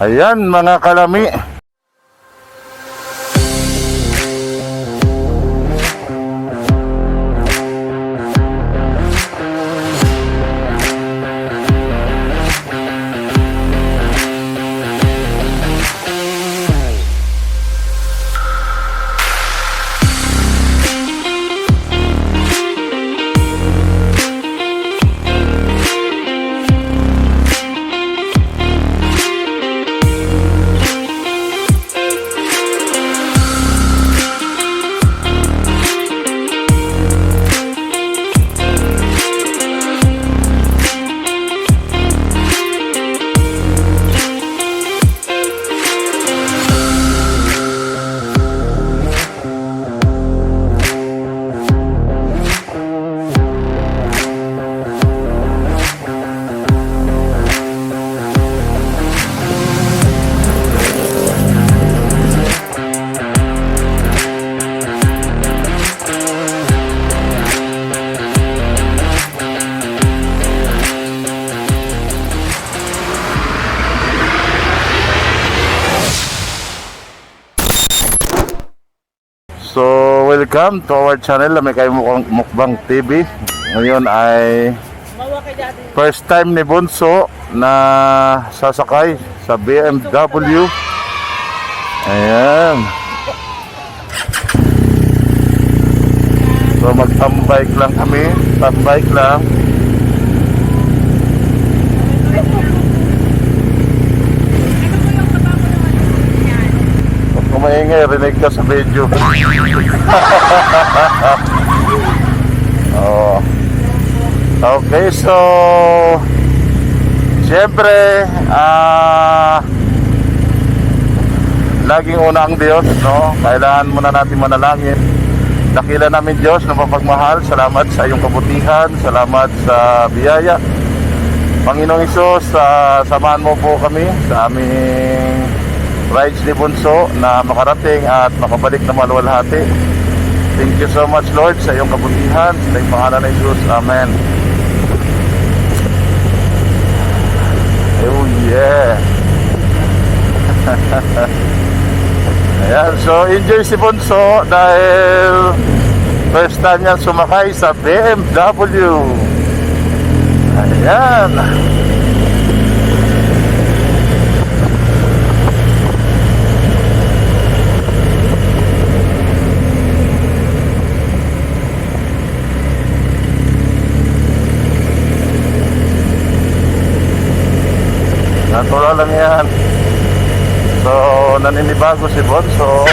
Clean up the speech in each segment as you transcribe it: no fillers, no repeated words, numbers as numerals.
Ayan mga kalami. So, welcome to our channel, Lamay Kayo Mukbang TV. Ngayon ay first time ni Bunso na sasakay sa BMW. Ayan. So, mag-tambike lang kami. Tambike lang. Maingay, rinig ka sa video. Oh. Okay, so siyempre laging una ang Diyos, no? Kailangan muna natin manalangin. Dakila namin Diyos na mapagmahal. Salamat sa iyong kabutihan. Salamat sa biyaya. Panginoong Hesus, samahan mo po kami sa aming rides ni Bunso na makarating at makabalik na maluwalhati. Thank you so much, Lord, sa iyong kabutihan. Sa iyong pangalan ng Jesus. Amen. Oh yeah. Ayan, so enjoy si Bunso dahil first time niya sumakay sa BMW. Ayan. Natural lang yan. So, naninibago si Bunso.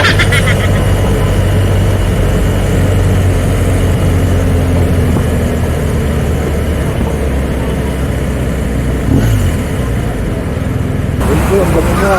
Bunso, ang gabi mo.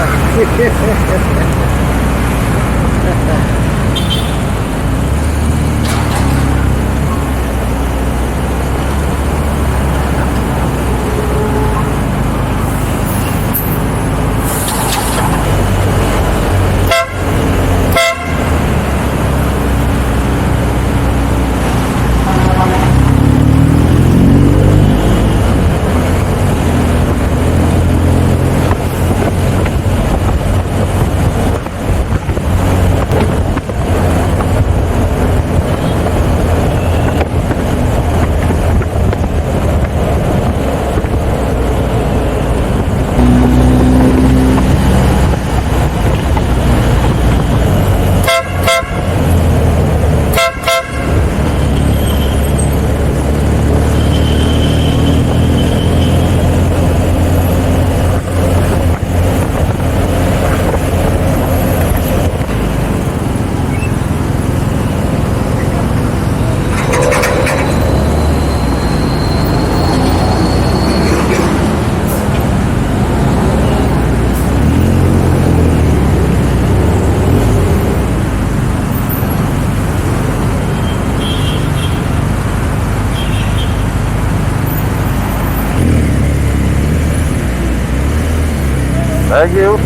Thank you.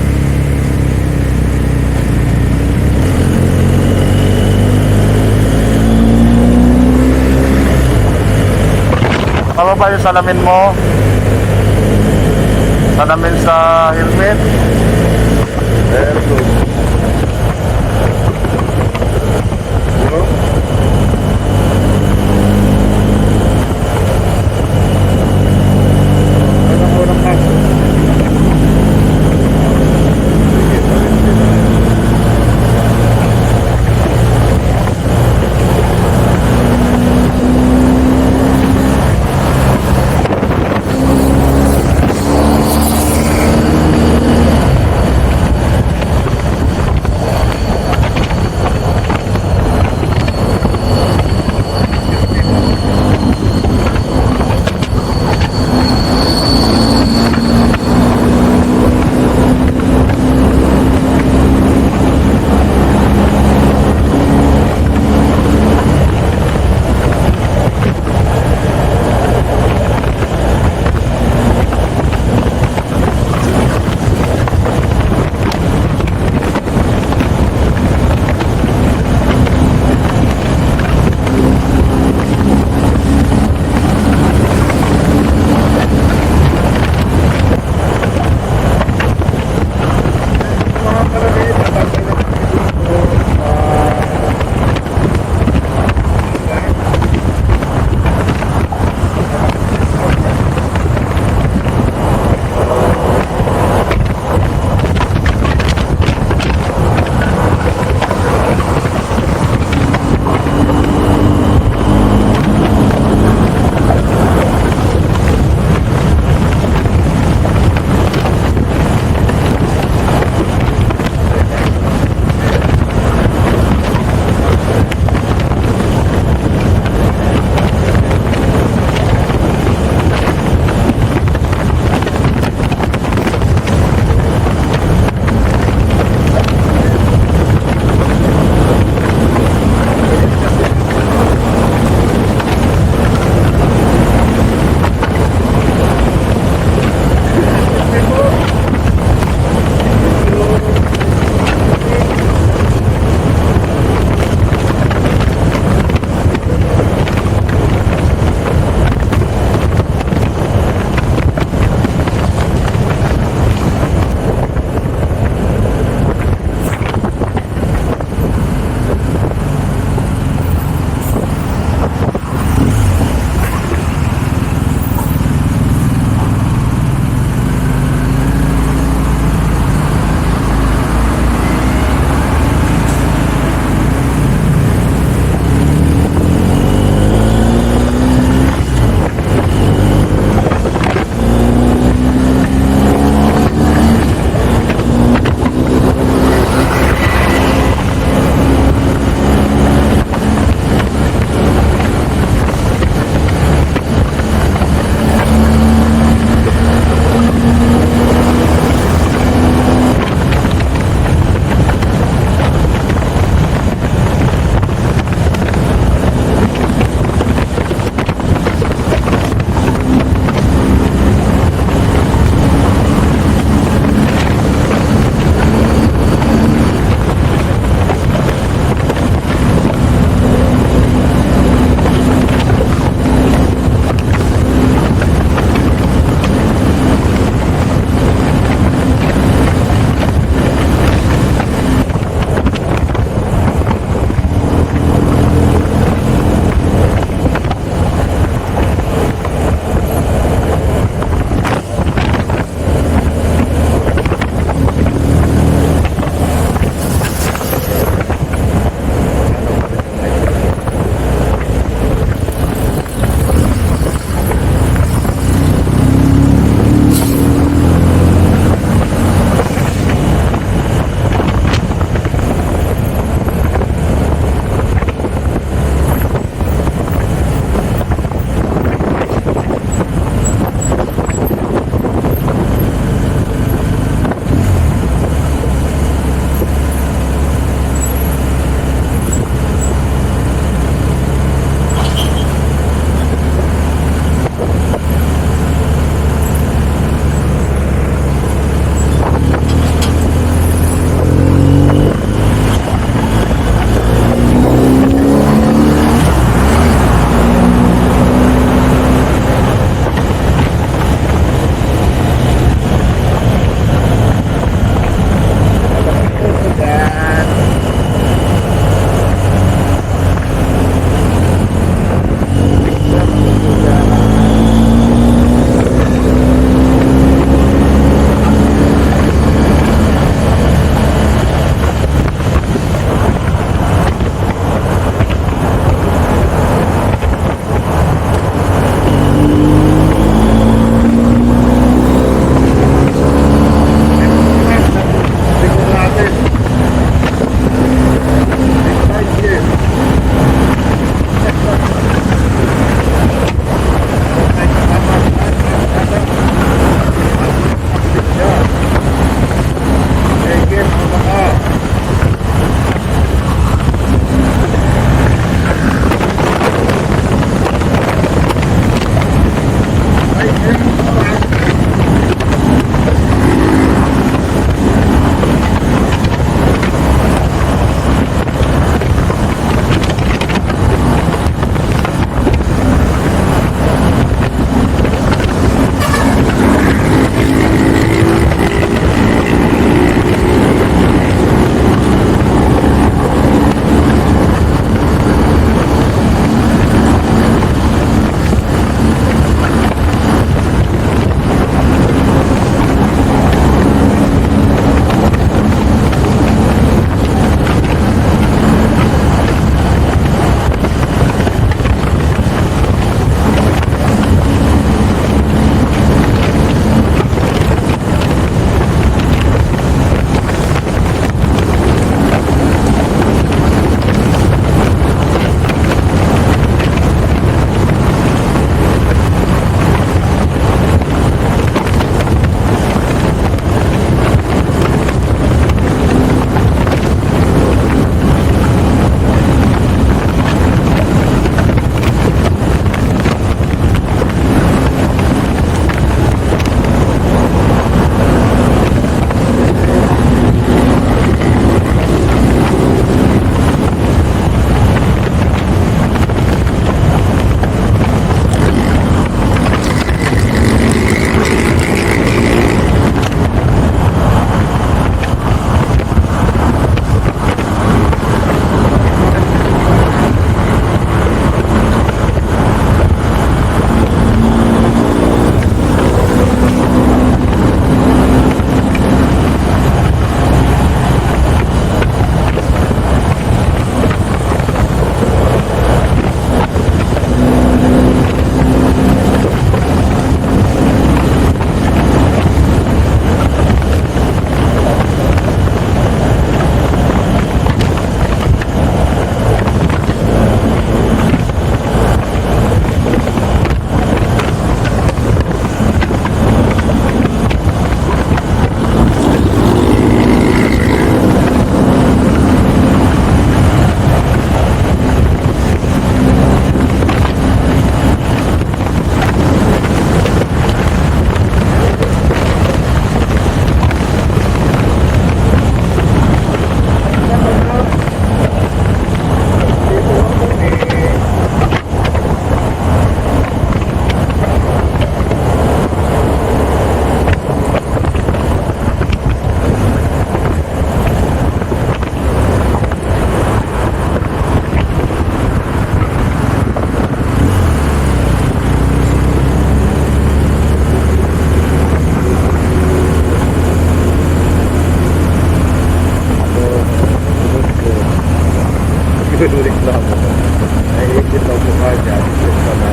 Ano ba yung salamin mo? Salamin sa helmet? Very good. Yun. Anong unang paso? Sige, parin sila. reklamo. Naiikit ang mukha niya. Ikit ka na.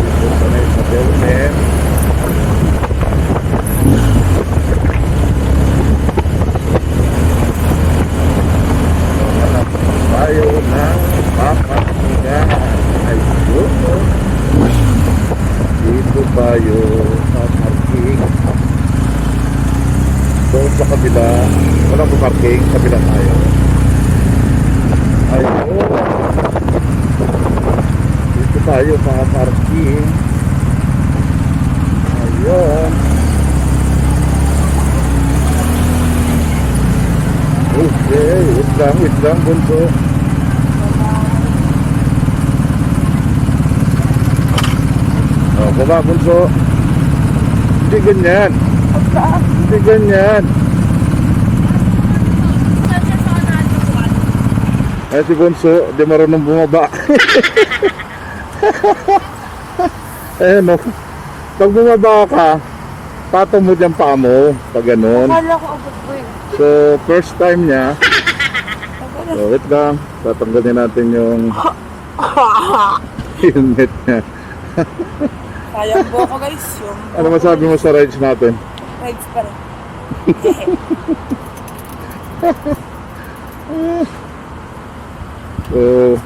Ikit ka na sa helmet. Tayo na papahinga. Ayun. Dito tayo sa parking. Doon sa kabila, walang parking, kabila tayo. Ayun. Dito tayo sa parking. Ayun. Okay, wait lang, bunso. Oh, baba, bunso. Hindi ganyan. Hindi ganyan. Eh, si bunso, di marunong bumaba. Eh, no. Pag bumaba ka, patong mo dyan paa mo. Pag ganun. Akala ko abot ko eh. So, first time niya. So, wait lang. Tatanggalin natin yung helmet niya. Sayang po ako guys. Yung Ano masabi mo sa rides natin? rides pa rin. So,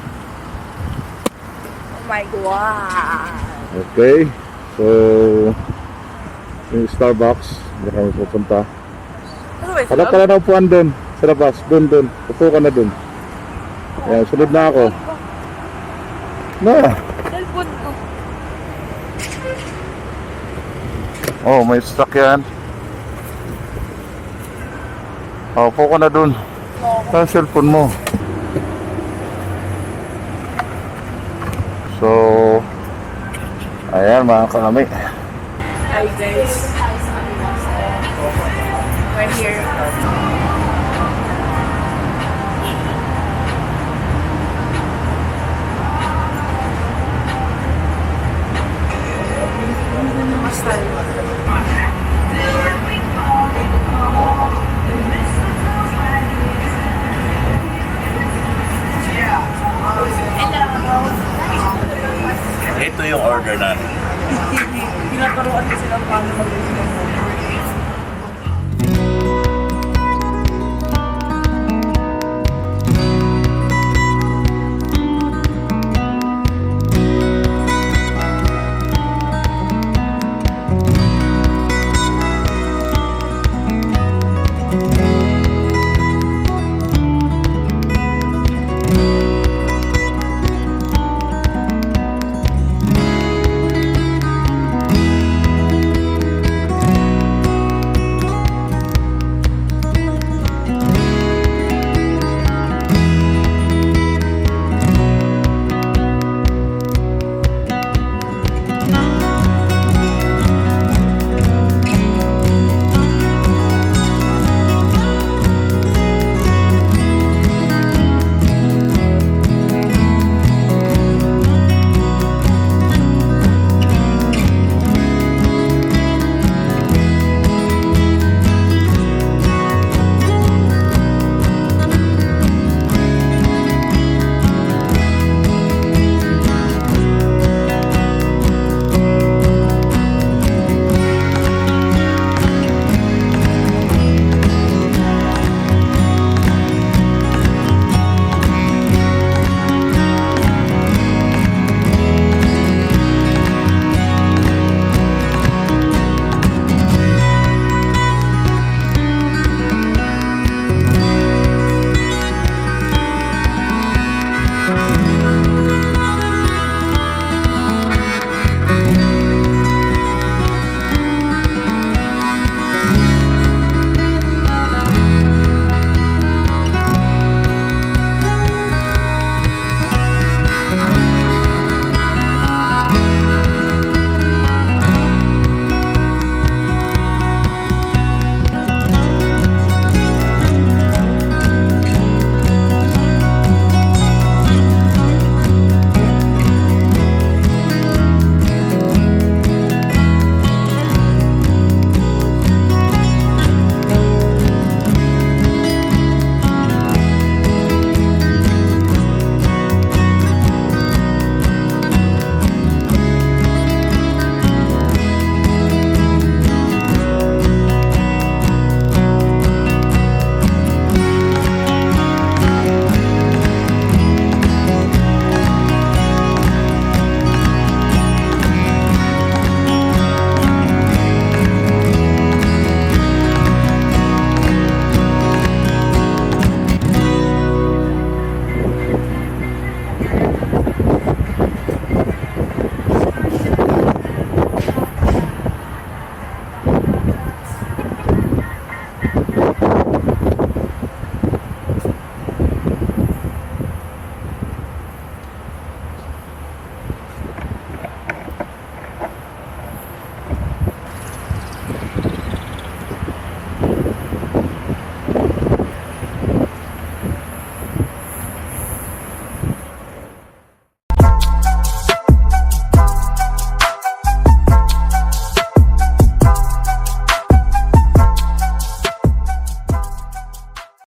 Oh my God. okay. So, yung Starbucks, hindi kami pupunta. Ano ba Hanap ka na ng upuan doon, sa labas, doon. Upo ka na doon. Ayan, sunod na ako. Na! Cellphone ko. Oh, may stock yan. Oh, upo ka na dun. Saan ang cellphone mo? So, ayan mga kalami. Hi guys. We're here. Ito yung order natin. Pinaturuan ko sila paano mag-inom.